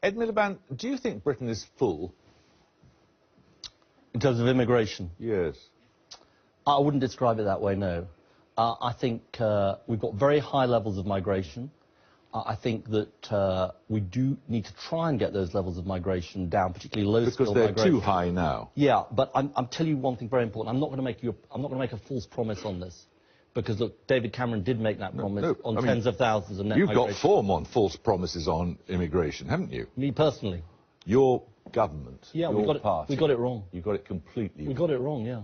Ed Miliband, do you think Britain is full? In terms of immigration? Yes. I wouldn't describe it that way, no. I think we've got very high levels of migration. I think that we do need to try and get those levels of migration down, particularly low-skilled migration. Because they're too high now. Yeah, but I'm telling you one thing very important. I'm not going to make a false promise on this, because look, David Cameron did make that promise on tens of thousands of net migration. You've got 4 false promises on immigration, haven't you? Me personally. Your government, yeah, your party. We got it wrong. You got it completely wrong. We got it wrong, yeah.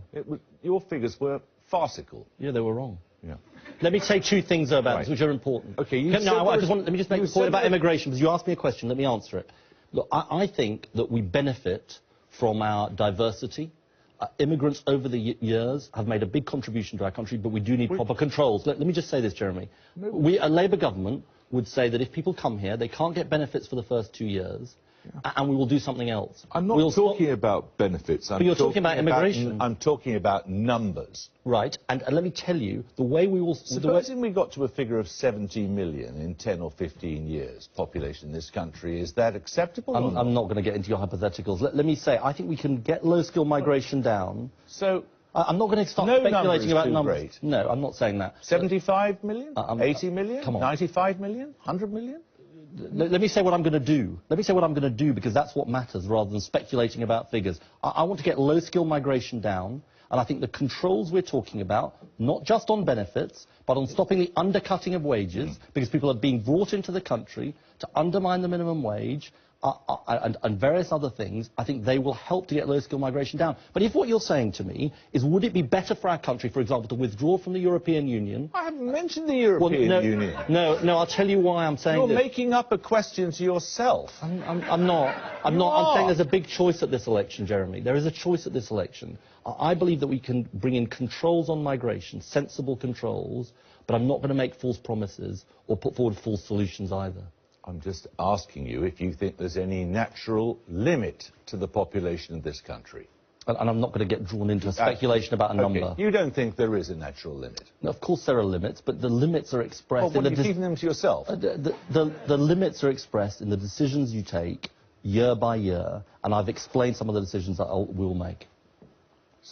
Your figures were farcical. Yeah, they were wrong. Yeah. Let me say 2 things though about this, which are important. Okay, let me just make a point about immigration, because you asked me a question, let me answer it. Look, I think that we benefit from our diversity. Immigrants over the years have made a big contribution to our country, but we do need proper controls. Let me just say this, Jeremy. A Labour government would say that if people come here, they can't get benefits for the first 2 years, and we will do something else. I'm not talking about benefits. But you're talking about immigration. I'm talking about numbers. Right, and let me tell you, the way we will... Supposing we got to a figure of 70 million in 10 or 15 years, population in this country, is that acceptable? I'm not going to get into your hypotheticals. Let me say, I think we can get low-skill migration down. So... I'm not going to start speculating about numbers. Great. No, I'm not saying that. 75 million? 80 million? Come on. 95 million? 100 million? Let me say what I'm going to do. Let me say what I'm going to do, because that's what matters, rather than speculating about figures. I want to get low-skill migration down, and I think the controls we're talking about, not just on benefits, but on stopping the undercutting of wages, because people are being brought into the country to undermine the minimum wage, and various other things, I think they will help to get low-skill migration down. But if what you're saying to me is, would it be better for our country, for example, to withdraw from the European Union... I haven't mentioned the European Union. No, I'll tell you why I'm saying this. You're making up a question to yourself. I'm not. I'm saying there's a big choice at this election, Jeremy. There is a choice at this election. I believe that we can bring in controls on migration, sensible controls, but I'm not going to make false promises or put forward false solutions either. I'm just asking you if you think there's any natural limit to the population of this country. And I'm not going to get drawn into a speculation about a number. You don't think there is a natural limit? No, of course there are limits, but the limits are expressed... Well, what, are you keeping them to yourself? The limits are expressed in the decisions you take year by year, and I've explained some of the decisions that we'll make.